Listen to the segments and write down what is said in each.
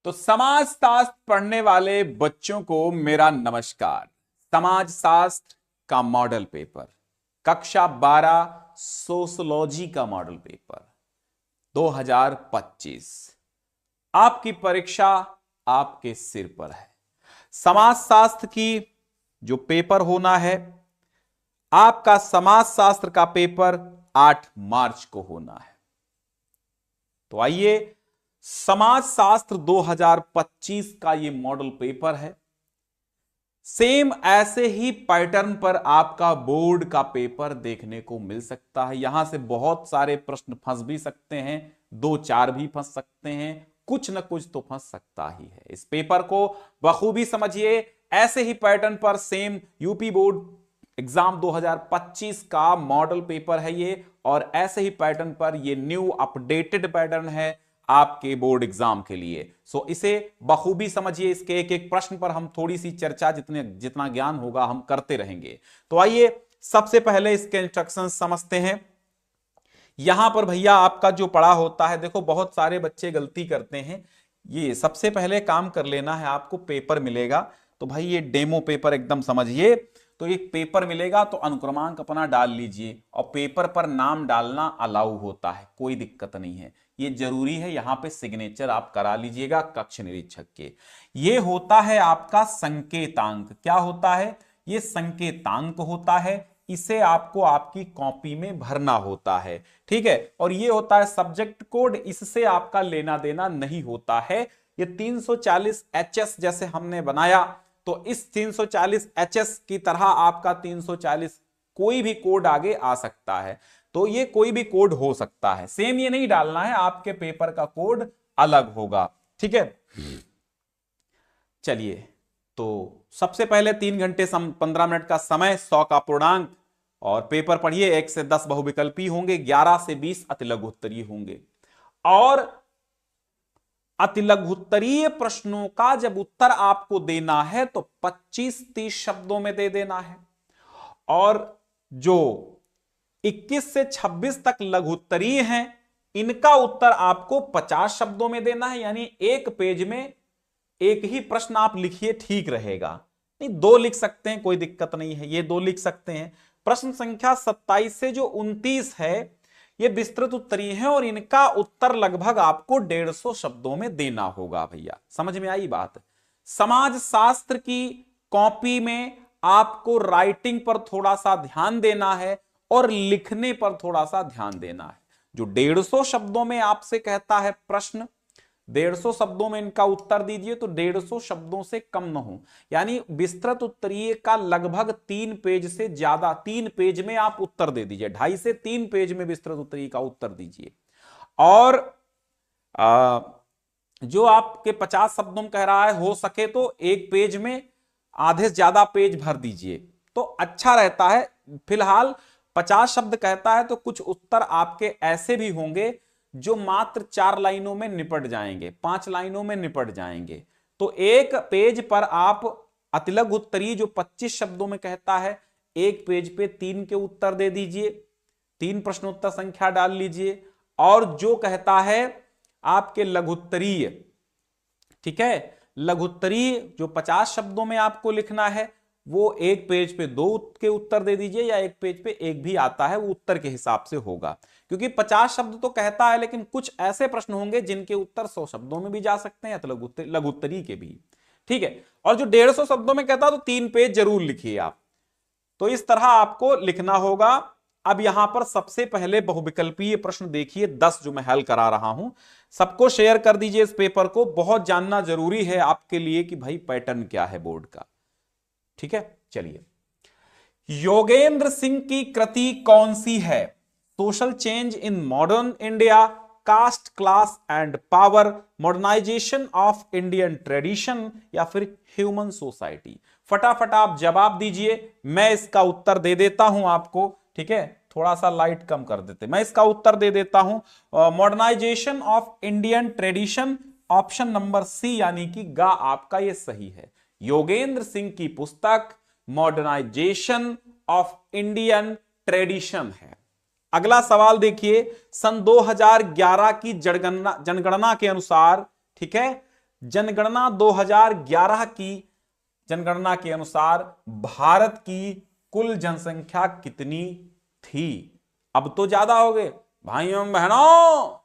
तो समाज शास्त्र पढ़ने वाले बच्चों को मेरा नमस्कार। समाज शास्त्र का मॉडल पेपर कक्षा 12 सोशोलॉजी का मॉडल पेपर 2025 आपकी परीक्षा आपके सिर पर है। समाज शास्त्र की जो पेपर होना है, आपका समाज शास्त्र का पेपर 8 मार्च को होना है। तो आइए, समाज शास्त्र 2025 का ये मॉडल पेपर है। सेम ऐसे ही पैटर्न पर आपका बोर्ड का पेपर देखने को मिल सकता है। यहां से बहुत सारे प्रश्न फंस भी सकते हैं, 2-4 भी फंस सकते हैं, कुछ ना कुछ तो फंस सकता ही है। इस पेपर को बखूबी समझिए। ऐसे ही पैटर्न पर सेम यूपी बोर्ड एग्जाम 2025 का मॉडल पेपर है ये, और ऐसे ही पैटर्न पर ये न्यू अपडेटेड पैटर्न है आपके बोर्ड एग्जाम के लिए। सो इसे बखूबी समझिए। इसके एक एक प्रश्न पर हम थोड़ी सी चर्चा, जितना ज्ञान होगा हम करते रहेंगे। तो आइए सबसे पहले इसके इंस्ट्रक्शंस समझते हैं। यहां पर भैया आपका जो पढ़ा होता है, देखो बहुत सारे बच्चे गलती करते हैं। ये सबसे पहले काम कर लेना है, आपको पेपर मिलेगा तो भाई ये डेमो पेपर एकदम समझिए। तो एक पेपर मिलेगा तो अनुक्रमांक अपना डाल लीजिए, और पेपर पर नाम डालना अलाउ होता है, कोई दिक्कत नहीं है। ये जरूरी है, यहां पे सिग्नेचर आप करा लीजिएगा कक्ष निरीक्षक के। ये होता है आपका संकेतांक। क्या होता है? ये संकेतांक होता है। इसे आपको आपकी कॉपी में भरना होता है, ठीक है। और ये होता है सब्जेक्ट कोड, इससे आपका लेना देना नहीं होता है। ये 340 HS जैसे हमने बनाया, तो इस 340 HS की तरह आपका 340 कोई भी कोड आगे आ सकता है। तो ये कोई भी कोड हो सकता है, सेम ये नहीं डालना है, आपके पेपर का कोड अलग होगा, ठीक है। चलिए, तो सबसे पहले 3 घंटे 15 मिनट का समय, 100 का पूर्णांक, और पेपर पढ़िए। 1 से 10 बहुविकल्पी होंगे, 11 से 20 अतिलघु उत्तरीय होंगे। और अतिलघु उत्तरीय प्रश्नों का जब उत्तर आपको देना है तो 25-30 शब्दों में दे देना है, और जो 21 से 26 तक लघु उत्तरीय हैं, इनका उत्तर आपको 50 शब्दों में देना है। यानी एक पेज में एक ही प्रश्न आप लिखिए, ठीक रहेगा। नहीं, 2 लिख सकते हैं, कोई दिक्कत नहीं है, ये 2 लिख सकते हैं। प्रश्न संख्या 27 से जो 29 है, ये विस्तृत उत्तरीय है, और इनका उत्तर लगभग आपको 150 शब्दों में देना होगा। भैया समझ में आई बात? समाज शास्त्र की कॉपी में आपको राइटिंग पर थोड़ा सा ध्यान देना है, और लिखने पर थोड़ा सा ध्यान देना है। जो 150 शब्दों में आपसे कहता है प्रश्न, 150 शब्दों में इनका उत्तर दीजिए, तो 150 शब्दों से कम न हो। यानी विस्तृत उत्तरीय का लगभग 3 पेज से ज्यादा, 3 पेज में आप उत्तर दे दीजिए, 2.5 से 3 पेज में विस्तृत उत्तरीय का उत्तर दीजिए। और जो आपके 50 शब्दों में कह रहा है, हो सके तो एक पेज में आधे से ज्यादा पेज भर दीजिए तो अच्छा रहता है। फिलहाल 50 शब्द कहता है, तो कुछ उत्तर आपके ऐसे भी होंगे जो मात्र 4 लाइनों में निपट जाएंगे, 5 लाइनों में निपट जाएंगे। तो एक पेज पर आप अतिलघु उत्तरीय जो 25 शब्दों में कहता है, एक पेज पे 3 के उत्तर दे दीजिए, 3 प्रश्नोत्तर संख्या डाल लीजिए। और जो कहता है आपके लघु उत्तरीय, ठीक है, लघु उत्तरीय जो 50 शब्दों में आपको लिखना है, वो एक पेज पे 2 के उत्तर दे दीजिए, या एक पेज पे एक भी आता है, वो उत्तर के हिसाब से होगा। क्योंकि 50 शब्द तो कहता है, लेकिन कुछ ऐसे प्रश्न होंगे जिनके उत्तर 100 शब्दों में भी जा सकते हैं, तो लघु उत्तरीय के भी, ठीक है। और जो 150 शब्दों में कहता है, तो 3 पेज जरूर लिखिए आप। तो इस तरह आपको लिखना होगा। अब यहां पर सबसे पहले बहुविकल्पीय प्रश्न देखिए, 10 जो मैं हल करा रहा हूं। सबको शेयर कर दीजिए इस पेपर को, बहुत जानना जरूरी है आपके लिए कि भाई पैटर्न क्या है बोर्ड का, ठीक है। चलिए, योगेंद्र सिंह की कृति कौन सी है? Social change in modern India, caste class and power, modernisation of Indian tradition, या फिर ह्यूमन सोसाइटी। फटाफट आप जवाब दीजिए, मैं इसका उत्तर दे देता हूं आपको, ठीक है। थोड़ा सा लाइट कम कर देते, मैं इसका उत्तर दे देता हूं, modernisation of Indian tradition, option number C, यानी कि गा आपका ये सही है। योगेंद्र सिंह की पुस्तक मॉडर्नाइजेशन ऑफ इंडियन ट्रेडिशन है। अगला सवाल देखिए, सन 2011 की जनगणना के अनुसार, ठीक है, जनगणना 2011 की जनगणना के अनुसार भारत की कुल जनसंख्या कितनी थी? अब तो ज्यादा हो गए भाइयों बहनों,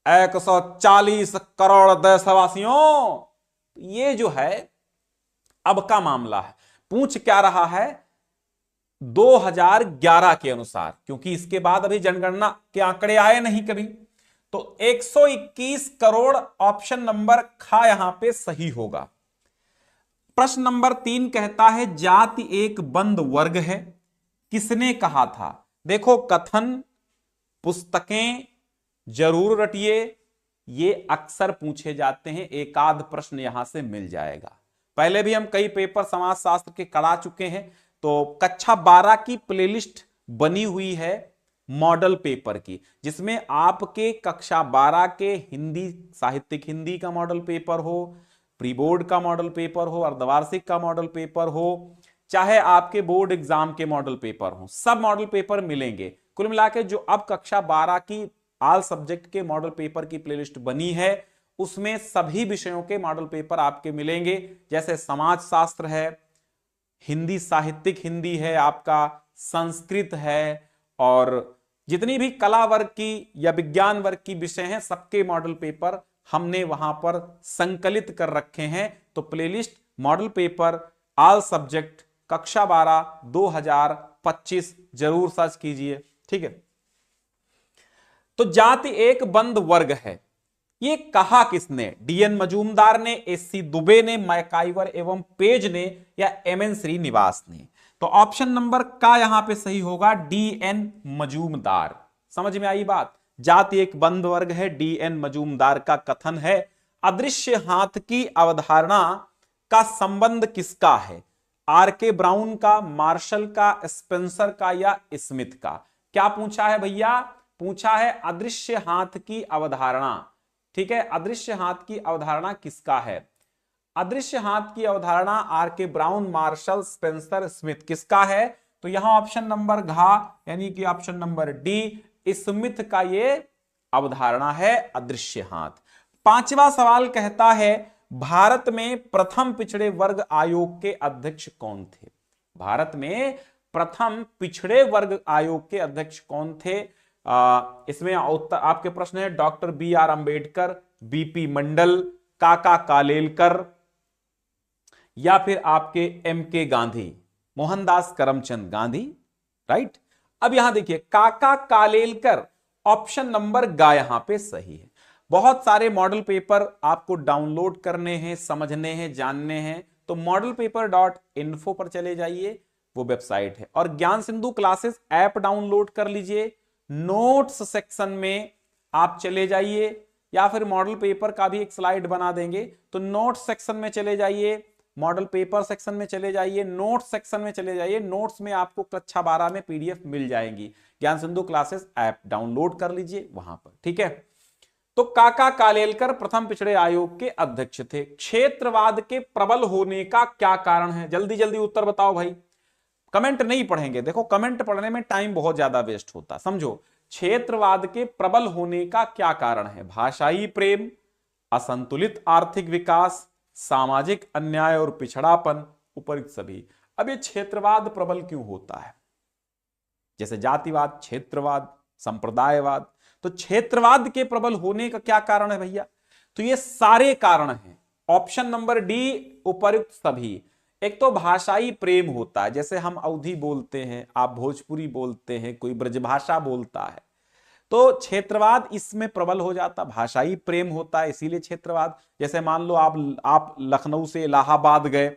140 करोड़ देशवासियों। ये जो है अब का मामला है, पूछ क्या रहा है 2011 के अनुसार, क्योंकि इसके बाद अभी जनगणना के आंकड़े आए नहीं कभी। तो 121 करोड़ ऑप्शन नंबर ख यहां पे सही होगा। प्रश्न नंबर 3 कहता है जाति एक बंद वर्ग है, किसने कहा था? देखो कथन, पुस्तकें जरूर रटिए, ये अक्सर पूछे जाते हैं, एक आध प्रश्न यहां से मिल जाएगा। पहले भी हम कई पेपर समाजशास्त्र के करा चुके हैं। तो कक्षा 12 की प्लेलिस्ट बनी हुई है मॉडल पेपर की, जिसमें आपके कक्षा 12 के हिंदी, साहित्यिक हिंदी का मॉडल पेपर हो, प्री बोर्ड का मॉडल पेपर हो, अर्धवार्षिक का मॉडल पेपर हो, चाहे आपके बोर्ड एग्जाम के मॉडल पेपर हो, सब मॉडल पेपर मिलेंगे। कुल मिला के जो अब कक्षा 12 की ऑल सब्जेक्ट के मॉडल पेपर की प्लेलिस्ट बनी है, उसमें सभी विषयों के मॉडल पेपर आपके मिलेंगे। जैसे समाज शास्त्र है, हिंदी साहित्यिक हिंदी है, आपका संस्कृत है, और जितनी भी कला वर्ग की या विज्ञान वर्ग की विषय हैं, सबके मॉडल पेपर हमने वहां पर संकलित कर रखे हैं। तो playlist model paper all subject कक्षा 12 2025 जरूर सर्च कीजिए, ठीक है। तो जाति एक बंद वर्ग है, ये कहा किसने? डीएन मजूमदार ने, एससी दुबे ने, मैकाइवर एवं पेज ने, या एमएन श्रीनिवास ने? तो ऑप्शन नंबर का यहां पे सही होगा डीएन मजूमदार। समझ में आई बात? जाति एक बंद वर्ग है, डीएन मजूमदार का कथन है। अदृश्य हाथ की अवधारणा का संबंध किसका है? आर के ब्राउन का, मार्शल का, स्पेंसर का, या स्मिथ का? क्या पूछा है भैया? पूछा है अदृश्य हाथ की अवधारणा, ठीक है। अदृश्य हाथ की अवधारणा किसका है? अदृश्य हाथ की अवधारणा आर के ब्राउन, मार्शल, स्पेंसर, स्मिथ, किसका है? तो यहां ऑप्शन नंबर घ यानी कि ऑप्शन नंबर डी, स्मिथ का ये अवधारणा है अदृश्य हाथ। पांचवा सवाल कहता है भारत में प्रथम पिछड़े वर्ग आयोग के अध्यक्ष कौन थे? भारत में प्रथम पिछड़े वर्ग आयोग के अध्यक्ष कौन थे? इसमें उत्तर आपके प्रश्न है doctor B R Ambedkar, B P Mandal, Kaka Kalelkar, या फिर आपके M K Gandhi, Mohandas Karamchand Gandhi, right. अब यहां देखिए काका कालेलकर, ऑप्शन नंबर गा यहां पे सही है। बहुत सारे मॉडल पेपर आपको डाउनलोड करने हैं, समझने हैं, जानने हैं, तो modelpaper.info पर चले जाइए, वो वेबसाइट है। और ज्ञान सिंधु क्लासेस ऐप डाउनलोड कर लीजिए, नोट्स सेक्शन में आप चले जाइए, या फिर मॉडल पेपर का भी एक स्लाइड बना देंगे, तो नोट्स सेक्शन में चले जाइए, मॉडल पेपर सेक्शन में चले जाइए, नोट्स सेक्शन में चले जाइए। नोट्स में आपको कक्षा 12 में पीडीएफ मिल जाएंगी। ज्ञान सिंधु क्लासेस ऐप डाउनलोड कर लीजिए वहां पर, ठीक है। तो काका कालेलकर प्रथम पिछड़े आयोग के अध्यक्ष थे। क्षेत्रवाद के प्रबल होने का क्या कारण है? जल्दी जल्दी उत्तर बताओ भाई, कमेंट नहीं पढ़ेंगे, देखो कमेंट पढ़ने में टाइम बहुत ज्यादा वेस्ट होता। समझो, क्षेत्रवाद के प्रबल होने का क्या कारण है? भाषाई प्रेम, असंतुलित आर्थिक विकास, सामाजिक अन्याय और पिछड़ापन, उपयुक्त सभी। अब ये क्षेत्रवाद प्रबल क्यों होता है? जैसे जातिवाद, क्षेत्रवाद, संप्रदायवाद, तो क्षेत्रवाद के प्रबल होने का क्या कारण है भैया? तो ये सारे कारण हैं। ऑप्शन नंबर डी, उपयुक्त सभी। एक तो भाषाई प्रेम होता है, जैसे हम अवधी बोलते हैं, आप भोजपुरी बोलते हैं, कोई ब्रजभाषा बोलता है, तो क्षेत्रवाद इसमें प्रबल हो जाता, भाषाई प्रेम होता है, इसीलिए क्षेत्रवाद। जैसे मान लो आप लखनऊ से इलाहाबाद गए,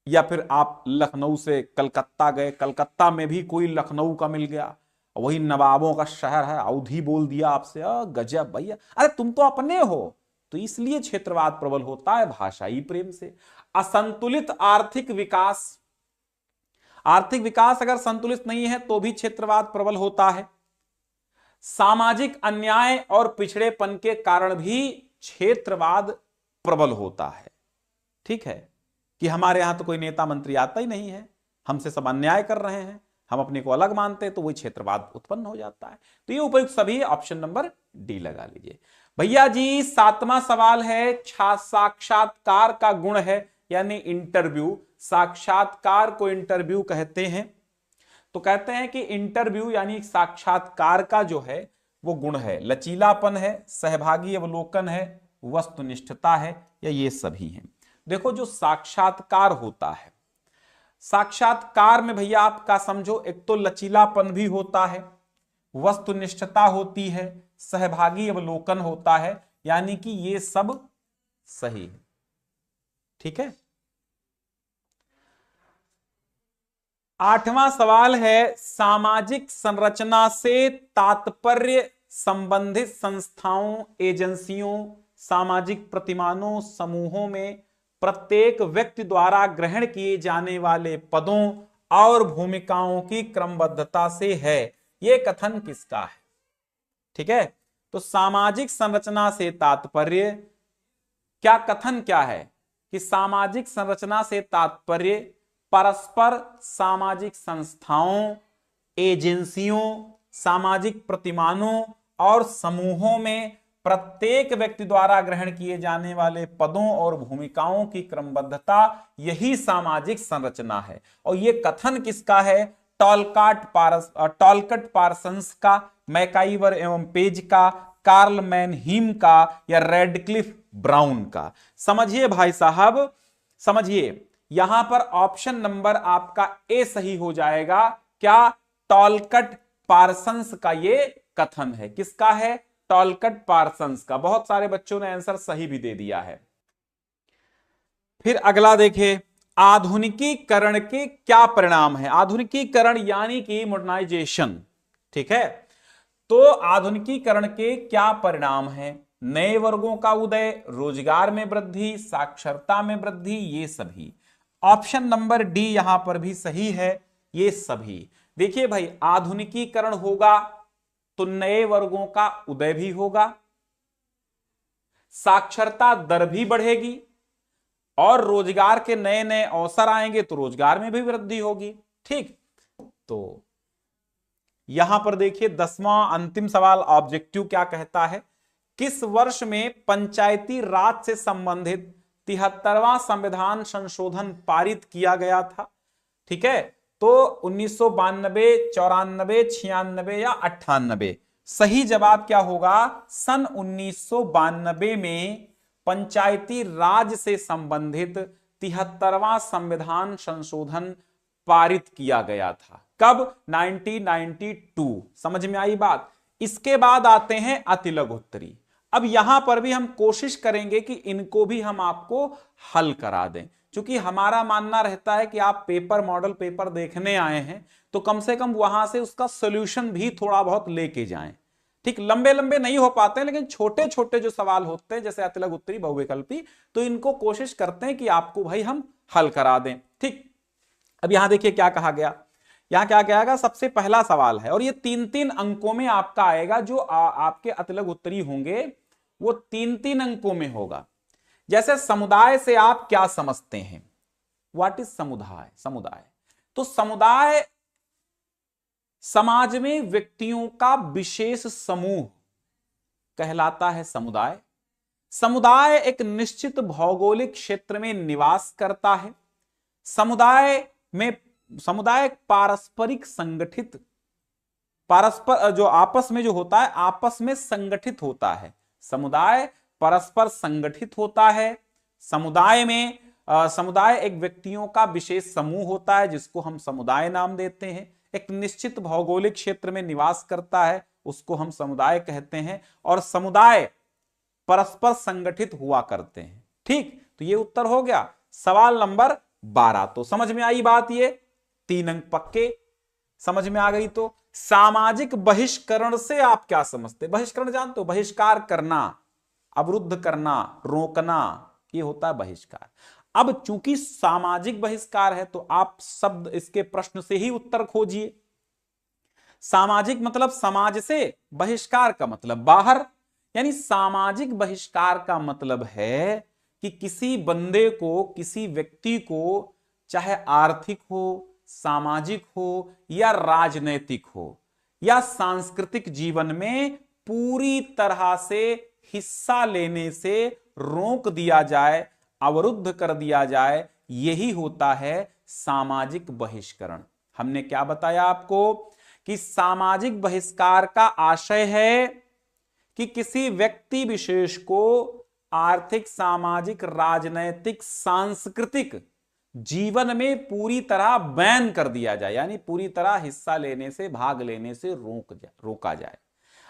या फिर आप लखनऊ से कलकत्ता गए, कलकत्ता में भी कोई लखनऊ का मिल गया, वही नवाबों का शहर है, अवधी बोल दिया आपसे, गजब भैया, अरे तुम तो अपने हो। तो इसलिए क्षेत्रवाद प्रबल होता है भाषाई प्रेम से। असंतुलित आर्थिक विकास, आर्थिक विकास अगर संतुलित नहीं है तो भी क्षेत्रवाद प्रबल होता है। सामाजिक अन्याय और पिछड़ेपन के कारण भी क्षेत्रवाद प्रबल होता है, ठीक है, कि हमारे यहां तो कोई नेता मंत्री आता ही नहीं है, हमसे सब अन्याय कर रहे हैं, हम अपने को अलग मानते हैं, तो वही क्षेत्रवाद उत्पन्न हो जाता है। तो ये उपयुक्त सभी, ऑप्शन नंबर डी लगा लीजिए। भैया जी 7वां सवाल है, साक्षात्कार का गुण है यानी इंटरव्यू। साक्षात्कार को इंटरव्यू कहते हैं। तो कहते हैं कि इंटरव्यू यानी साक्षात्कार का जो है वो गुण है, लचीलापन है, सहभागी अवलोकन है, वस्तुनिष्ठता है, या ये सभी हैं। देखो जो साक्षात्कार होता है, साक्षात्कार में भैया आपका समझो एक तो लचीलापन भी होता है, वस्तुनिष्ठता होती है, सहभागी अवलोकन होता है, यानी कि ये सब सही है। ठीक है। 8वां सवाल है, सामाजिक संरचना से तात्पर्य संबंधित संस्थाओं, एजेंसियों, सामाजिक प्रतिमानों, समूहों में प्रत्येक व्यक्ति द्वारा ग्रहण किए जाने वाले पदों और भूमिकाओं की क्रमबद्धता से है। यह कथन किसका है? ठीक है। तो सामाजिक संरचना से तात्पर्य, क्या कथन क्या है कि सामाजिक संरचना से तात्पर्य परस्पर सामाजिक संस्थाओं, एजेंसियों, सामाजिक प्रतिमानों और समूहों में प्रत्येक व्यक्ति द्वारा ग्रहण किए जाने वाले पदों और भूमिकाओं की क्रमबद्धता, यही सामाजिक संरचना है। और यह कथन किसका है? टॉलकट पार्सन्स का, मैकाइवर एवं पेज का, कार्ल मैनहीम का, या रेडक्लिफ ब्राउन का। समझिए भाई साहब, समझिए, यहां पर ऑप्शन नंबर आपका ए सही हो जाएगा। क्या? टॉलकट पार्सन्स का ये कथन है। किसका है? टॉलकट पार्सन्स का। बहुत सारे बच्चों ने आंसर सही भी दे दिया है। फिर अगला देखिए, आधुनिकीकरण के क्या परिणाम है? आधुनिकीकरण यानी कि मॉडर्नाइजेशन। ठीक है। तो आधुनिकीकरण के क्या परिणाम हैं? नए वर्गों का उदय, रोजगार में वृद्धि, साक्षरता में वृद्धि, ये सभी। ऑप्शन नंबर डी यहां पर भी सही है, ये सभी। देखिए भाई, आधुनिकीकरण होगा तो नए वर्गों का उदय भी होगा, साक्षरता दर भी बढ़ेगी, और रोजगार के नए नए अवसर आएंगे तो रोजगार में भी वृद्धि होगी। ठीक। तो यहां पर देखिए 10वां अंतिम सवाल, ऑब्जेक्टिव क्या कहता है? किस वर्ष में पंचायती राज से संबंधित 73वां संविधान संशोधन पारित किया गया था? ठीक है। तो 1992, 94, 96 या 98? सही जवाब क्या होगा? सन 1992 में पंचायती राज से संबंधित 73वां संविधान संशोधन पारित किया गया था। कब? 1992। समझ में आई बात? इसके बाद आते हैं अतिलघुत्तरी। अब यहां पर भी हम कोशिश करेंगे कि इनको भी हम आपको हल करा दें, क्योंकि हमारा मानना रहता है कि आप पेपर, मॉडल पेपर देखने आए हैं तो कम से कम वहां से उसका सॉल्यूशन भी थोड़ा बहुत लेके जाएं। ठीक, लंबे लंबे नहीं हो पाते हैं, लेकिन छोटे छोटे जो सवाल होते हैं जैसे अतिलघुत्तरी, बहुविकल्पी, तो इनको कोशिश करते हैं कि आपको भाई हम हल करा दें। ठीक। अब यहां देखिए क्या कहा गया। यहां क्या कहेगा? सबसे पहला सवाल है और ये 3-3 अंकों में आपका आएगा। जो आपके अतिलघुत्तरी होंगे वो 3-3 अंकों में होगा। जैसे समुदाय से आप क्या समझते हैं? व्हाट इज समुदाय? समुदाय तो समुदाय समाज में व्यक्तियों का विशेष समूह कहलाता है समुदाय। समुदाय एक निश्चित भौगोलिक क्षेत्र में निवास करता है। समुदाय पारस्परिक संगठित, परस्पर जो आपस में जो होता है, आपस में संगठित होता है। समुदाय परस्पर संगठित होता है। समुदाय एक व्यक्तियों का विशेष समूह होता है जिसको हम समुदाय नाम देते हैं। एक निश्चित भौगोलिक क्षेत्र में निवास करता है, उसको हम समुदाय कहते हैं। और समुदाय परस्पर संगठित हुआ करते हैं। ठीक, तो ये उत्तर हो गया सवाल नंबर 12। तो समझ में आई बात? ये 3 अंक पक्के समझ में आ गई। तो सामाजिक बहिष्करण से आप क्या समझते? बहिष्करण जानते हो? बहिष्कार करना, अवरुद्ध करना, रोकना, ये होता है बहिष्कार। अब चूंकि सामाजिक बहिष्कार है तो आप शब्द इसके प्रश्न से ही उत्तर खोजिए। सामाजिक मतलब समाज से, बहिष्कार का मतलब बाहर। यानी सामाजिक बहिष्कार का मतलब है कि किसी बंदे को, किसी व्यक्ति को, चाहे आर्थिक हो, सामाजिक हो, या राजनैतिक हो, या सांस्कृतिक जीवन में पूरी तरह से हिस्सा लेने से रोक दिया जाए, अवरुद्ध कर दिया जाए, यही होता है सामाजिक बहिष्करण। हमने क्या बताया आपको कि सामाजिक बहिष्कार का आशय है कि किसी व्यक्ति विशेष को आर्थिक, सामाजिक, राजनैतिक, सांस्कृतिक जीवन में पूरी तरह बैन कर दिया जाए, यानी पूरी तरह हिस्सा लेने से, भाग लेने से रोका जाए।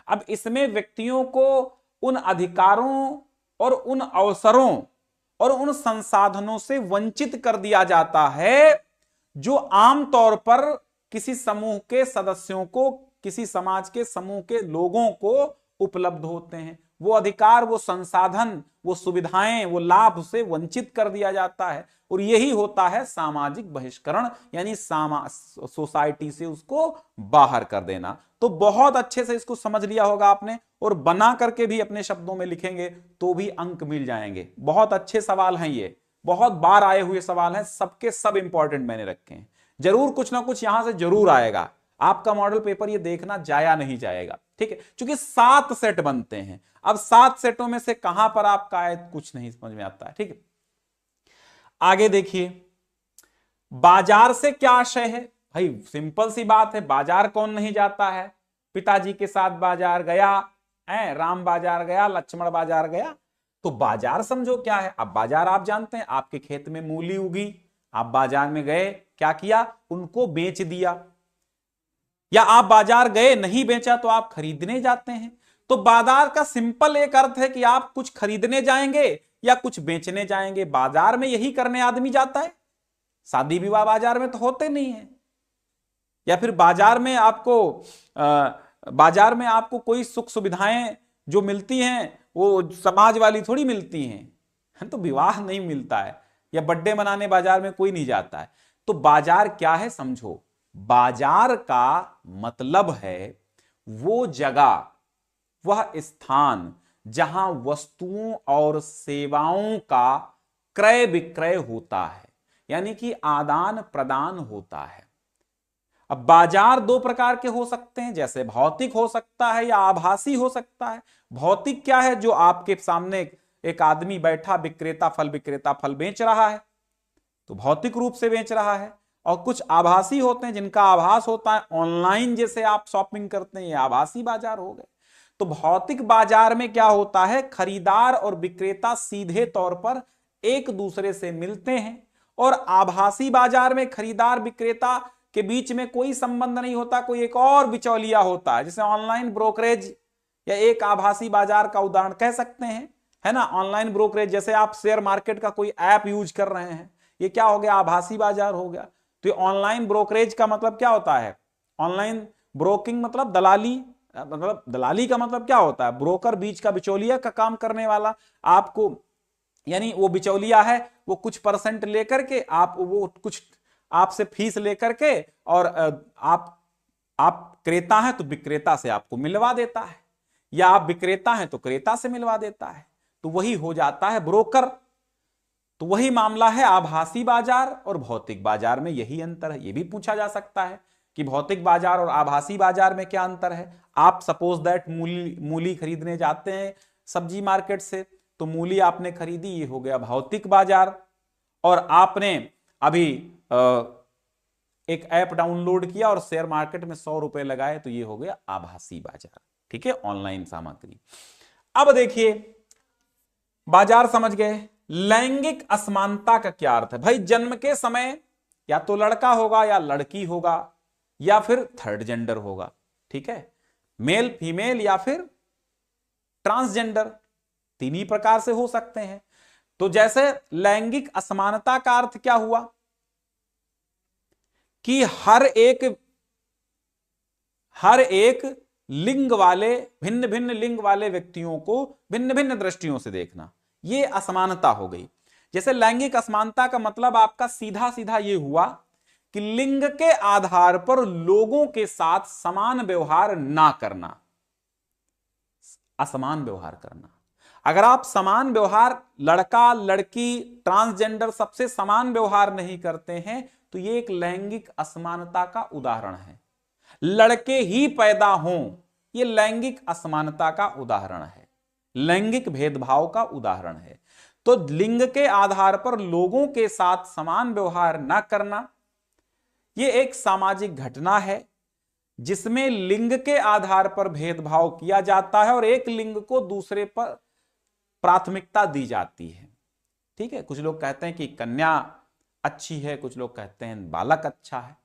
अब इसमें व्यक्तियों को उन अधिकारों और उन अवसरों और उन संसाधनों से वंचित कर दिया जाता है जो आमतौर पर किसी समूह के सदस्यों को, किसी समाज के समूह के लोगों को उपलब्ध होते हैं। वो अधिकार, वो संसाधन, वो सुविधाएं, वो लाभ से वंचित कर दिया जाता है, और यही होता है सामाजिक बहिष्करण, यानी सोसाइटी से उसको बाहर कर देना। तो बहुत अच्छे से इसको समझ लिया होगा आपने, और बना करके भी अपने शब्दों में लिखेंगे तो भी अंक मिल जाएंगे। बहुत अच्छे सवाल हैं ये, बहुत बार आए हुए सवाल हैं, सबके सब इंपॉर्टेंट मैंने रखे हैं। जरूर कुछ ना कुछ यहां से जरूर आएगा, आपका मॉडल पेपर ये देखना जाया नहीं जाएगा, ठीक है। क्योंकि 7 सेट बनते हैं, अब 7 सेटों में से कहां पर आपका आए कुछ नहीं समझ में आता है, ठीक है। आगे देखिए, बाजार से क्या आशय है? भाई सिंपल सी बात है, बाजार कौन नहीं जाता है? पिताजी के साथ बाजार गया है, राम बाजार गया, लक्ष्मण बाजार गया, तो बाजार समझो क्या है। अब बाजार आप जानते हैं, आपके खेत में मूली उगी, आप बाजार में गए, क्या किया? उनको बेच दिया। या आप बाजार गए, नहीं बेचा तो आप खरीदने जाते हैं। तो बाजार का सिंपल एक अर्थ है कि आप कुछ खरीदने जाएंगे या कुछ बेचने जाएंगे। बाजार में यही करने आदमी जाता है, शादी विवाह बाजार में तो होते नहीं है। या फिर बाजार में आपको कोई सुख सुविधाएं जो मिलती हैं वो समाज वाली थोड़ी मिलती हैं, तो विवाह नहीं मिलता है, या बर्थडे मनाने बाजार में कोई नहीं जाता है। तो बाजार क्या है समझो, बाजार का मतलब है वो जगह, वह स्थान जहां वस्तुओं और सेवाओं का क्रय विक्रय होता है, यानी कि आदान प्रदान होता है। अब बाजार 2 प्रकार के हो सकते हैं, जैसे भौतिक हो सकता है या आभासी हो सकता है। भौतिक क्या है? जो आपके सामने एक आदमी बैठा, विक्रेता, फल विक्रेता फल बेच रहा है, तो भौतिक रूप से बेच रहा है। और कुछ आभासी होते हैं जिनका आभास होता है, ऑनलाइन जैसे आप शॉपिंग करते हैं, ये आभासी बाजार हो गए। तो भौतिक बाजार में क्या होता है, खरीदार और विक्रेता सीधे तौर पर एक दूसरे से मिलते हैं, और आभासी बाजार में खरीदार विक्रेता के बीच में कोई संबंध नहीं होता, कोई एक और बिचौलिया होता है, जैसे ऑनलाइन ब्रोकरेज या एक आभासी बाजार का उदाहरण कह सकते हैं, है ना। ऑनलाइन ब्रोकरेज, जैसे आप शेयर मार्केट का कोई ऐप यूज कर रहे हैं, ये क्या हो गया? आभासी बाजार हो गया। तो ऑनलाइन ब्रोकरेज का मतलब क्या होता है? ऑनलाइन ब्रोकिंग मतलब दलाली, मतलब दलाली का मतलब क्या होता है? ब्रोकर, बीच का बिचौलिया का काम करने वाला। आपको, यानी वो बिचौलिया है, वो कुछ परसेंट लेकर के वो कुछ आपसे फीस लेकर के, और आप क्रेता हैं तो विक्रेता से आपको मिलवा देता है, या आप विक्रेता हैं तो क्रेता से मिलवा देता है, तो वही हो जाता है ब्रोकर। तो वही मामला है आभासी बाजार और भौतिक बाजार में, यही अंतर है। यह भी पूछा जा सकता है कि भौतिक बाजार और आभासी बाजार में क्या अंतर है। आप सपोज दैट मूली खरीदने जाते हैं सब्जी मार्केट से, तो मूली आपने खरीदी, ये हो गया भौतिक बाजार। और आपने अभी एक ऐप डाउनलोड किया और शेयर मार्केट में 100 रुपए लगाए, तो ये हो गया आभासी बाजार, ठीक है, ऑनलाइन सामग्री। अब देखिए, बाजार समझ गए। लैंगिक असमानता का क्या अर्थ है? भाई जन्म के समय या तो लड़का होगा या लड़की होगा, या फिर थर्ड जेंडर होगा, ठीक है, मेल फीमेल या फिर ट्रांसजेंडर, 3 ही प्रकार से हो सकते हैं। तो जैसे लैंगिक असमानता का अर्थ क्या हुआ कि हर एक लिंग वाले, भिन्न भिन्न लिंग वाले व्यक्तियों को भिन्न भिन्न दृष्टियों से देखना, ये असमानता हो गई। जैसे लैंगिक असमानता का मतलब आपका सीधा सीधा ये हुआ कि लिंग के आधार पर लोगों के साथ समान व्यवहार ना करना, असमान व्यवहार करना। अगर आप समान व्यवहार, लड़का लड़की ट्रांसजेंडर सबसे समान व्यवहार नहीं करते हैं, तो ये एक लैंगिक असमानता का उदाहरण है। लड़के ही पैदा हों, ये लैंगिक असमानता का उदाहरण है। लैंगिक भेदभाव का उदाहरण है। तो लिंग के आधार पर लोगों के साथ समान व्यवहार न करना, यह एक सामाजिक घटना है जिसमें लिंग के आधार पर भेदभाव किया जाता है और एक लिंग को दूसरे पर प्राथमिकता दी जाती है। ठीक है, कुछ लोग कहते हैं कि कन्या अच्छी है, कुछ लोग कहते हैं बालक अच्छा है।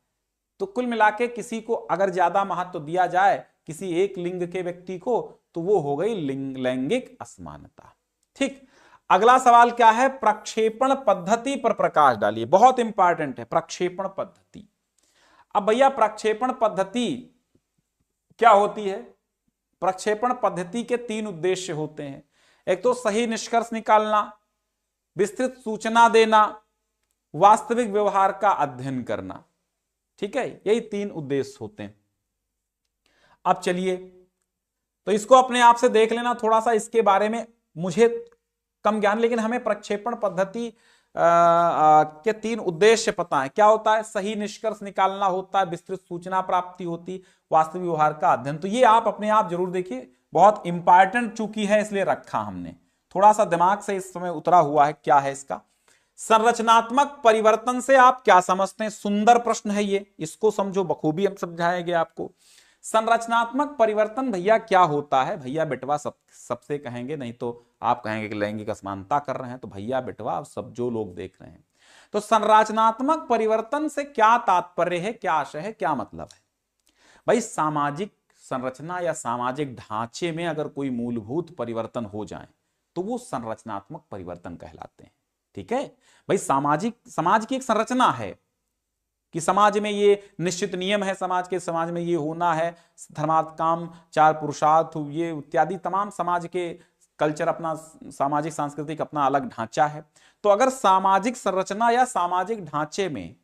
तो कुल मिलाके किसी को अगर ज्यादा महत्व दिया जाए किसी एक लिंग के व्यक्ति को, तो वो हो गई लैंगिक असमानता। ठीक, अगला सवाल क्या है? प्रक्षेपण पद्धति पर प्रकाश डालिए, बहुत इंपॉर्टेंट है प्रक्षेपण पद्धति। अब भैया प्रक्षेपण पद्धति क्या होती है? प्रक्षेपण पद्धति के 3 उद्देश्य होते हैं। एक तो सही निष्कर्ष निकालना, विस्तृत सूचना देना, वास्तविक व्यवहार का अध्ययन करना। ठीक है, यही 3 उद्देश्य होते हैं। अब चलिए, तो इसको अपने आप से देख लेना, थोड़ा सा इसके बारे में मुझे कम ज्ञान, लेकिन हमें प्रक्षेपण पद्धति के 3 उद्देश्य पता है। क्या होता है? सही निष्कर्ष निकालना होता है, विस्तृत सूचना प्राप्ति होती, वास्तविक व्यवहार का अध्ययन। तो ये आप अपने आप जरूर देखिए, बहुत इंपॉर्टेंट चूंकि है इसलिए रखा हमने, थोड़ा सा दिमाग से इस समय उतरा हुआ है। क्या है इसका? संरचनात्मक परिवर्तन से आप क्या समझते हैं? सुंदर प्रश्न है ये, इसको समझो, बखूबी हम समझाएंगे आपको। संरचनात्मक परिवर्तन भैया क्या होता है? भैया बेटवा सबसे कहेंगे, नहीं तो आप कहेंगे कि लैंगिक असमानता कर रहे हैं, तो भैया बेटवा सब जो लोग देख रहे हैं। तो संरचनात्मक परिवर्तन से क्या तात्पर्य है, क्या आशय है, क्या मतलब है? भाई सामाजिक संरचना या सामाजिक ढांचे में अगर कोई मूलभूत परिवर्तन हो जाए तो वो संरचनात्मक परिवर्तन कहलाते हैं। ठीक है भाई, समाज की एक संरचना है कि समाज में ये निश्चित नियम है, समाज में ये होना है, धर्मार्थ काम 4 पुरुषार्थ, ये इत्यादि तमाम समाज के कल्चर, अपना सामाजिक सांस्कृतिक अपना अलग ढांचा है। तो अगर सामाजिक संरचना या सामाजिक ढांचे में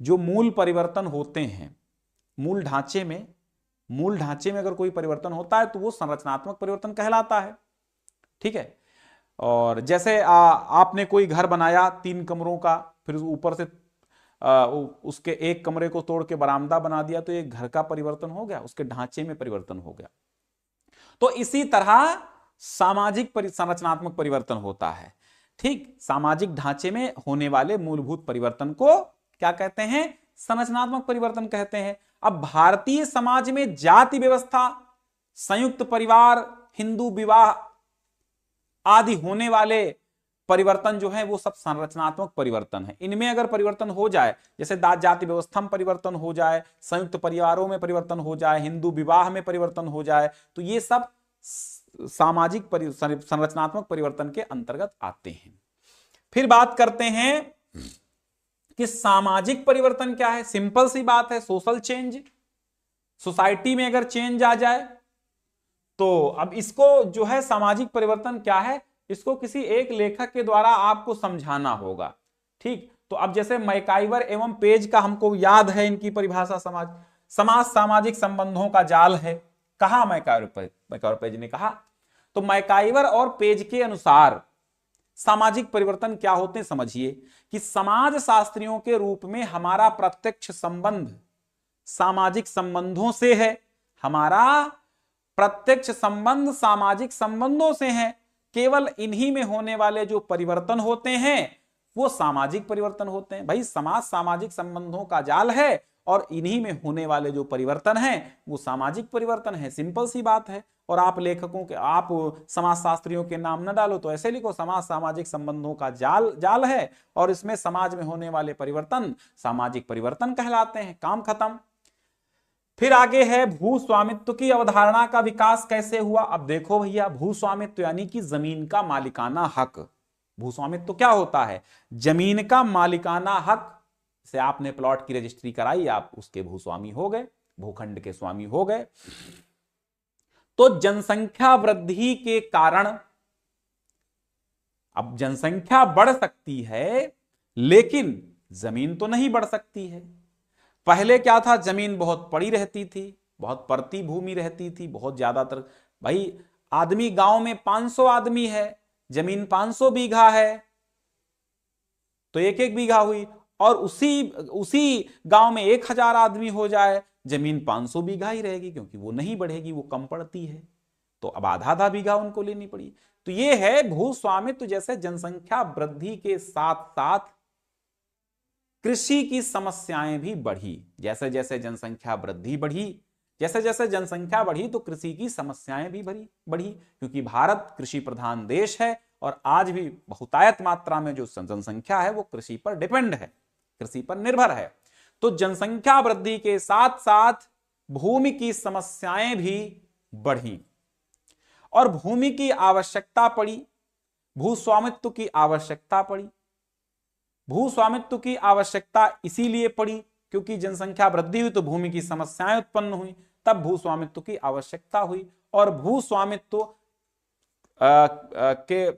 जो मूल परिवर्तन होते हैं, मूल ढांचे में अगर कोई परिवर्तन होता है तो वो संरचनात्मक परिवर्तन कहलाता है। ठीक है, और जैसे आपने कोई घर बनाया 3 कमरों का, फिर ऊपर से उसके एक कमरे को तोड़ के बरामदा बना दिया, तो एक घर का परिवर्तन हो गया, उसके ढांचे में परिवर्तन हो गया। तो इसी तरह सामाजिक संरचनात्मक परिवर्तन होता है। ठीक, सामाजिक ढांचे में होने वाले मूलभूत परिवर्तन को क्या कहते हैं? संरचनात्मक परिवर्तन कहते हैं। अब भारतीय समाज में जाति व्यवस्था, संयुक्त परिवार, हिंदू विवाह आदि होने वाले परिवर्तन जो है वो सब संरचनात्मक परिवर्तन है। इनमें अगर परिवर्तन हो जाए, जैसे जाति व्यवस्था में परिवर्तन हो जाए, संयुक्त परिवारों में परिवर्तन हो जाए, हिंदू विवाह में परिवर्तन हो जाए, तो ये सब सामाजिक संरचनात्मक परिवर्तन के अंतर्गत आते हैं। फिर बात करते हैं कि सामाजिक परिवर्तन क्या है। सिंपल सी बात है, सोशल चेंज। सोसाइटी में अगर चेंज आ जाए तो अब इसको जो है सामाजिक परिवर्तन क्या है, इसको किसी एक लेखक के द्वारा आपको समझाना होगा। ठीक, तो अब जैसे मैकाइवर एवं पेज का हमको याद है, इनकी परिभाषा समाज सामाजिक संबंधों का जाल है। कहा मैकाइवर पेज ने कहा। तो मैकाइवर और पेज के अनुसार सामाजिक परिवर्तन क्या होते हैं समझिए, कि समाज शास्त्रियों के रूप में हमारा प्रत्यक्ष संबंध सामाजिक संबंधों से है। हमारा प्रत्यक्ष संबंध सामाजिक संबंधों से है। केवल इन्हीं में होने वाले जो परिवर्तन होते हैं वो सामाजिक परिवर्तन होते हैं। भाई समाज सामाजिक संबंधों का जाल है और इन्हीं में होने वाले जो परिवर्तन हैं वो सामाजिक परिवर्तन है। सिंपल सी बात है। और आप लेखकों के, आप समाजशास्त्रियों के नाम न डालो तो ऐसे लिखो, समाज सामाजिक संबंधों का जाल है और इसमें समाज में होने वाले परिवर्तन सामाजिक परिवर्तन कहलाते हैं। काम खत्म। फिर आगे है भू स्वामित्व की अवधारणा का विकास कैसे हुआ। अब देखो भैया, भू स्वामित्व यानी कि जमीन का मालिकाना हक। भू स्वामित्व क्या होता है? जमीन का मालिकाना हक से आपने प्लॉट की रजिस्ट्री कराई, आप उसके भूस्वामी हो गए, भूखंड के स्वामी हो गए। तो जनसंख्या वृद्धि के कारण अब जनसंख्या बढ़ सकती है लेकिन जमीन तो नहीं बढ़ सकती है। पहले क्या था, जमीन बहुत पड़ी रहती थी, बहुत परती भूमि रहती थी, बहुत ज्यादातर। भाई आदमी गांव में 500 आदमी है, जमीन 500 बीघा है, तो 1-1 बीघा हुई। और उसी गांव में 1000 आदमी हो जाए, जमीन 500 बीघा ही रहेगी, क्योंकि वो नहीं बढ़ेगी, वो कम पड़ती है। तो अब आधा बीघा उनको लेनी पड़ी। तो ये है भू स्वामित्व। जैसे जनसंख्या वृद्धि के साथ साथ कृषि की समस्याएं भी बढ़ी। जैसे जैसे जनसंख्या वृद्धि बढ़ी, जैसे जैसे जनसंख्या बढ़ी तो कृषि की समस्याएं भी बढ़ी, क्योंकि भारत कृषि प्रधान देश है और आज भी बहुतायत मात्रा में जो जनसंख्या है वो कृषि पर डिपेंड है, कृषि पर निर्भर है। तो जनसंख्या वृद्धि के साथ साथ भूमि की समस्याएं भी बढ़ी और भूमि की आवश्यकता पड़ी, भू स्वामित्व की आवश्यकता पड़ी। भू स्वामित्व की आवश्यकता इसीलिए पड़ी क्योंकि जनसंख्या वृद्धि हुई तो भूमि की समस्याएं उत्पन्न हुई, तब भू स्वामित्व की आवश्यकता हुई। और भू स्वामित्व के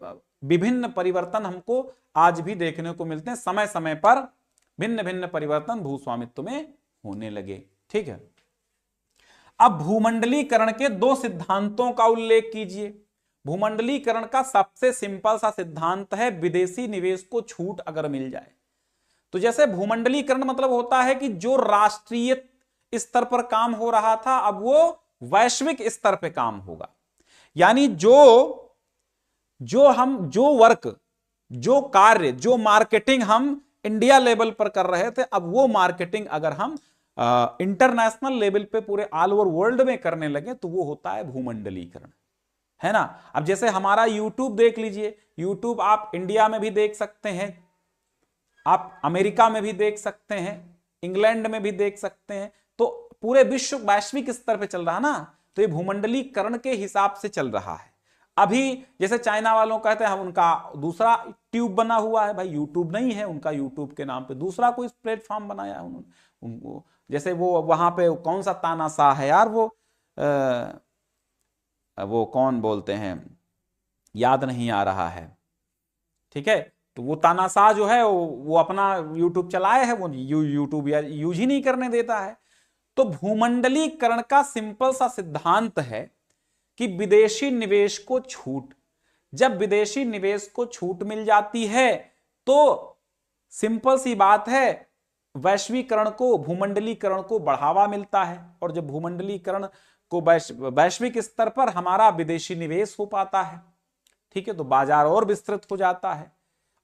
विभिन्न परिवर्तन हमको आज भी देखने को मिलते हैं। समय समय पर भिन्न भिन्न परिवर्तन भू स्वामित्व में होने लगे। ठीक है, अब भूमंडलीकरण के दो सिद्धांतों का उल्लेख कीजिए। भूमंडलीकरण का सबसे सिंपल सा सिद्धांत है विदेशी निवेश को छूट अगर मिल जाए। तो जैसे भूमंडलीकरण मतलब होता है कि जो राष्ट्रीय स्तर पर काम हो रहा था अब वो वैश्विक स्तर पर काम होगा। यानी जो वर्क, जो कार्य, जो मार्केटिंग हम इंडिया लेवल पर कर रहे थे, अब वो मार्केटिंग अगर हम इंटरनेशनल लेवल पे पूरे ऑल ओवर वर्ल्ड में करने लगे तो वो होता है भूमंडलीकरण, है ना। अब जैसे हमारा यूट्यूब देख लीजिए, यूट्यूब आप इंडिया में भी देख सकते हैं, आप अमेरिका में भी देख सकते हैं, इंग्लैंड में भी देख सकते हैं। तो पूरे विश्व वैश्विक स्तर पे चल रहा ना, तो ये भूमंडलीकरण के हिसाब से चल रहा है। अभी जैसे चाइना वालों कहते हैं हम उनका दूसरा ट्यूब बना हुआ है, भाई यूट्यूब नहीं है उनका, यूट्यूब के नाम पे दूसरा कोई प्लेटफॉर्म बनाया है उन्होंने। उनको जैसे वो वहां पे कौन सा तानाशाह है यार, वो कौन बोलते हैं, याद नहीं आ रहा है। ठीक है, तो वो तानाशाह जो है वो अपना यूट्यूब चलाए है, वो यूट्यूब यूज ही नहीं करने देता है। तो भूमंडलीकरण का सिंपल सा सिद्धांत है कि विदेशी निवेश को छूट, जब विदेशी निवेश को छूट मिल जाती है तो सिंपल सी बात है वैश्वीकरण को, भूमंडलीकरण को बढ़ावा मिलता है। और जब भूमंडलीकरण को वैश्विक स्तर पर हमारा विदेशी निवेश हो पाता है, ठीक है, तो बाजार और विस्तृत हो जाता है।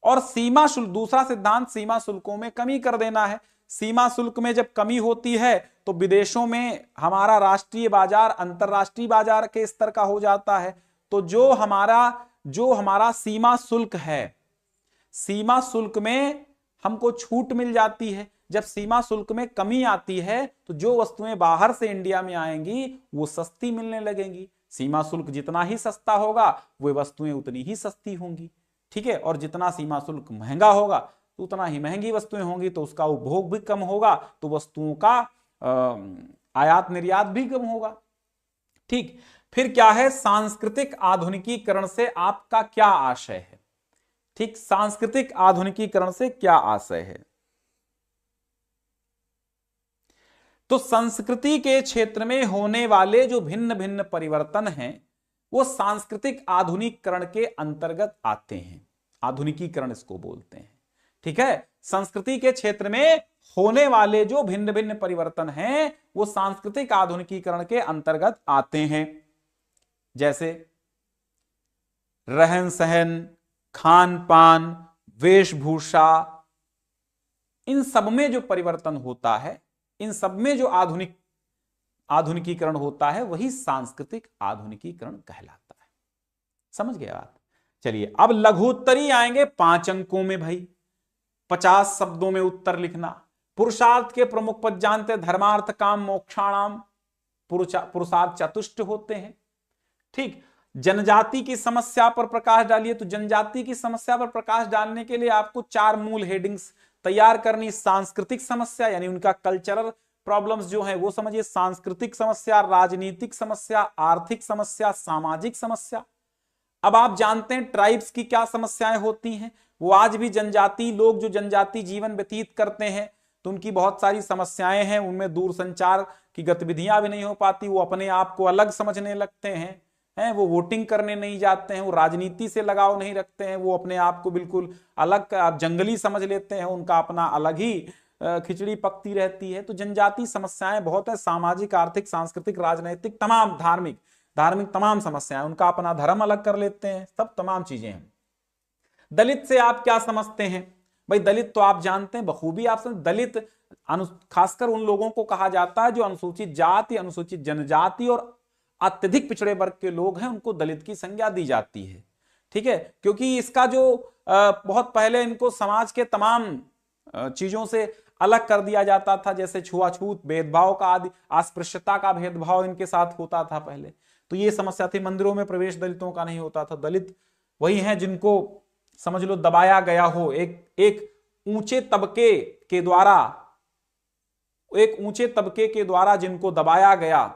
और सीमा शुल्क, दूसरा सिद्धांत सीमा शुल्कों में कमी कर देना है। सीमा शुल्क में जब कमी होती है तो विदेशों में हमारा राष्ट्रीय बाजार अंतरराष्ट्रीय बाजार के स्तर का हो जाता है। तो जो हमारा सीमा शुल्क है, सीमा शुल्क में हमको छूट मिल जाती है। जब सीमा शुल्क में कमी आती है तो जो वस्तुएं बाहर से इंडिया में आएंगी वो सस्ती मिलने लगेंगी। सीमा शुल्क जितना ही सस्ता होगा वो वस्तुएं उतनी ही सस्ती होंगी, ठीक है। और जितना सीमा शुल्क महंगा होगा तो उतना ही महंगी वस्तुएं होंगी, तो उसका उपभोग भी कम होगा, तो वस्तुओं का आयात निर्यात भी कम होगा। ठीक, फिर क्या है, सांस्कृतिक आधुनिकीकरण से आपका क्या आशय है? ठीक, सांस्कृतिक आधुनिकीकरण से क्या आशय है? तो संस्कृति के क्षेत्र में होने वाले जो भिन्न भिन्न परिवर्तन हैं वो सांस्कृतिक आधुनिकीकरण के अंतर्गत आते हैं। आधुनिकीकरण इसको बोलते हैं, ठीक है। संस्कृति के क्षेत्र में होने वाले जो भिन्न भिन्न परिवर्तन हैं वो सांस्कृतिक आधुनिकीकरण के अंतर्गत आते हैं। जैसे रहन सहन, खान पान, वेशभूषा, इन सब में जो परिवर्तन होता है, इन सब में जो आधुनिकीकरण होता है वही सांस्कृतिक आधुनिकीकरण कहलाता है। समझ गए बात? चलिए अब लघुत्तरी आएंगे 5 अंकों में भाई, 50 शब्दों में उत्तर लिखना। पुरुषार्थ के प्रमुख पद जानते, धर्मार्थ काम मोक्षाणाम, पुरुषार्थ चतुष्ट होते हैं। ठीक, जनजाति की समस्या पर प्रकाश डालिए। तो जनजाति की समस्या पर प्रकाश डालने के लिए आपको 4 मूल हेडिंग्स तैयार करनी। सांस्कृतिक समस्या यानी उनका कल्चरल प्रॉब्लम्स जो है वो समझिए, सांस्कृतिक समस्या, राजनीतिक समस्या, आर्थिक समस्या, सामाजिक समस्या। अब आप जानते हैं ट्राइब्स की क्या समस्याएं होती हैं। वो आज भी जनजाति लोग जो जनजाति जीवन व्यतीत करते हैं तो उनकी बहुत सारी समस्याएं हैं। उनमें दूरसंचार की गतिविधियां भी नहीं हो पाती, वो अपने आप को अलग समझने लगते हैं, वो वोटिंग करने नहीं जाते हैं, वो राजनीति से लगाव नहीं रखते हैं, वो अपने आप को बिल्कुल अलग जंगली समझ लेते हैं, उनका अपना अलग ही खिचड़ी पकती रहती है। तो जनजाति समस्याएं बहुत है, सामाजिक, आर्थिक, सांस्कृतिक, राजनीतिक, तमाम धार्मिक, धार्मिक तमाम समस्याएं, उनका अपना धर्म अलग कर लेते हैं, सब तमाम चीजें हैं। दलित से आप क्या समझते हैं भाई? दलित तो आप जानते हैं बखूबी, आप समझ दलित खासकर उन लोगों को कहा जाता है जो अनुसूचित जाति, अनुसूचित जनजाति और अत्यधिक पिछड़े वर्ग के लोग हैं, उनको दलित की संज्ञा दी जाती है। ठीक है, क्योंकि इसका जो बहुत पहले इनको समाज के तमाम चीजों से अलग कर दिया जाता था, जैसे छुआछूत, भेदभाव का आदि, अस्पृश्यता का भेदभाव इनके साथ होता था पहले, तो ये समस्या थी। मंदिरों में प्रवेश दलितों का नहीं होता था। दलित वही हैं जिनको समझ लो दबाया गया हो, एक ऊंचे तबके के द्वारा, एक ऊंचे तबके के द्वारा जिनको दबाया गया,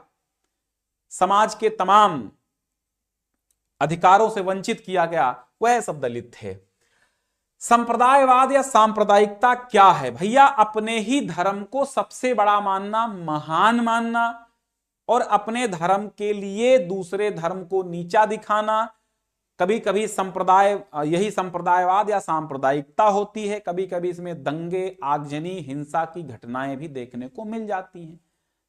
समाज के तमाम अधिकारों से वंचित किया गया, वह सब दलित थे। संप्रदायवाद या सांप्रदायिकता क्या है भैया? अपने ही धर्म को सबसे बड़ा मानना, महान मानना, और अपने धर्म के लिए दूसरे धर्म को नीचा दिखाना। कभी कभी संप्रदाय, यही संप्रदायवाद या सांप्रदायिकता होती है। कभी कभी इसमें दंगे, आगजनी, हिंसा की घटनाएं भी देखने को मिल जाती हैं।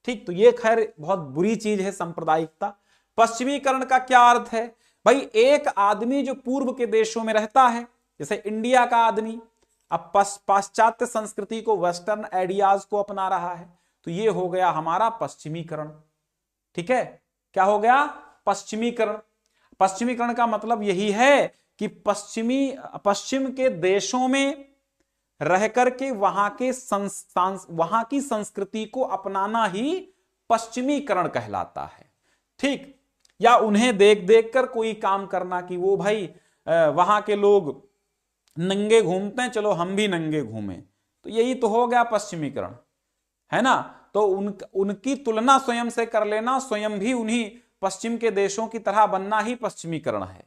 ठीक, तो ये खैर बहुत बुरी चीज है सांप्रदायिकता। पश्चिमीकरण का क्या अर्थ है भाई? एक आदमी जो पूर्व के देशों में रहता है, जैसे इंडिया का आदमी अब पाश्चात्य संस्कृति को, वेस्टर्न आइडियाज को अपना रहा है, तो ये हो गया हमारा पश्चिमीकरण। ठीक है, क्या हो गया? पश्चिमीकरण। पश्चिमीकरण का मतलब यही है कि पश्चिम के देशों में रह करके वहां की संस्कृति को अपनाना ही पश्चिमीकरण कहलाता है। ठीक, या उन्हें देख देख कर कोई काम करना कि वो भाई वहां के लोग नंगे घूमते हैं, चलो हम भी नंगे घूमें, तो यही तो हो गया पश्चिमीकरण, है ना। तो उनकी तुलना स्वयं से कर लेना, स्वयं भी उन्हीं पश्चिम के देशों की तरह बनना ही पश्चिमीकरण है।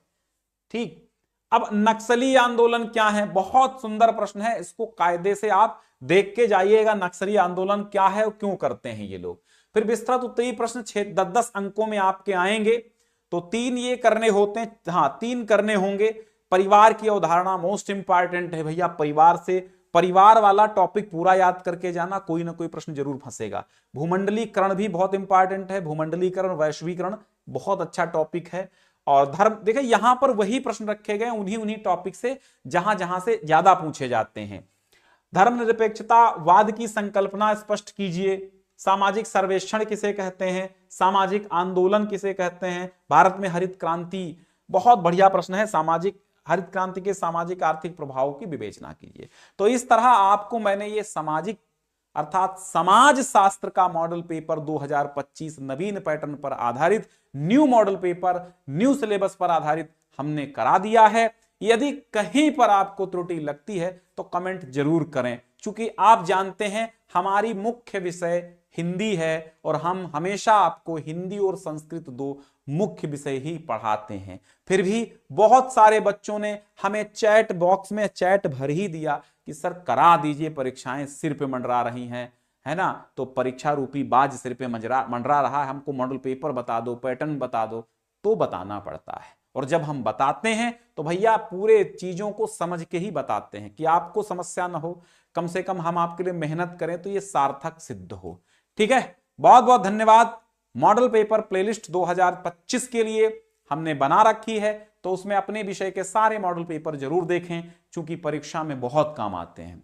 ठीक, अब नक्सली आंदोलन क्या है? बहुत सुंदर प्रश्न है, इसको कायदे से आप देख के जाइएगा, नक्सली आंदोलन क्या है और क्यों करते हैं ये लोग। फिर विस्तृत उत्तरीय प्रश्न 10-10 अंकों में आपके आएंगे, तो 3 ये करने होते हैं, हाँ 3 करने होंगे। परिवार की अवधारणा मोस्ट इंपॉर्टेंट है भैया, परिवार वाला टॉपिक पूरा याद करके जाना, कोई ना कोई प्रश्न जरूर फंसेगा। भूमंडलीकरण भी बहुत इंपॉर्टेंट है, भूमंडलीकरण, वैश्वीकरण बहुत अच्छा टॉपिक है। और धर्म, देखिए यहां पर वही प्रश्न रखे गए उन्हीं टॉपिक से जहां जहां से ज्यादा पूछे जाते हैं। धर्मनिरपेक्षतावाद की संकल्पना स्पष्ट कीजिए। सामाजिक सर्वेक्षण किसे कहते हैं? सामाजिक आंदोलन किसे कहते हैं? भारत में हरित क्रांति, बहुत बढ़िया प्रश्न है। सामाजिक हरित क्रांति के सामाजिक आर्थिक प्रभावों की विवेचना कीजिए। तो इस तरह आपको मैंने ये सामाजिक अर्थात समाज शास्त्र का मॉडल पेपर 2025 नवीन पैटर्न पर आधारित, new model paper, new syllabus पर आधारित हमने करा दिया है। यदि कहीं पर आपको त्रुटि लगती है तो कमेंट जरूर करें, क्योंकि आप जानते हैं हमारी मुख्य विषय हिंदी है और हम हमेशा आपको हिंदी और संस्कृत 2 मुख्य विषय ही पढ़ाते हैं। फिर भी बहुत सारे बच्चों ने हमें चैट बॉक्स में चैट भर ही दिया कि सर करा दीजिए, परीक्षाएं सिर पे मंडरा रही हैं, है ना, तो परीक्षा रूपी बाज सिर पे मंडरा रहा है, हमको मॉडल पेपर बता दो, पैटर्न बता दो। तो बताना पड़ता है, और जब हम बताते हैं तो भैया पूरे चीजों को समझ के ही बताते हैं कि आपको समस्या ना हो, कम से कम हम आपके लिए मेहनत करें तो ये सार्थक सिद्ध हो। ठीक है, बहुत बहुत धन्यवाद। मॉडल पेपर प्लेलिस्ट 2025 के लिए हमने बना रखी है, तो उसमें अपने विषय के सारे मॉडल पेपर जरूर देखें, क्योंकि परीक्षा में बहुत काम आते हैं।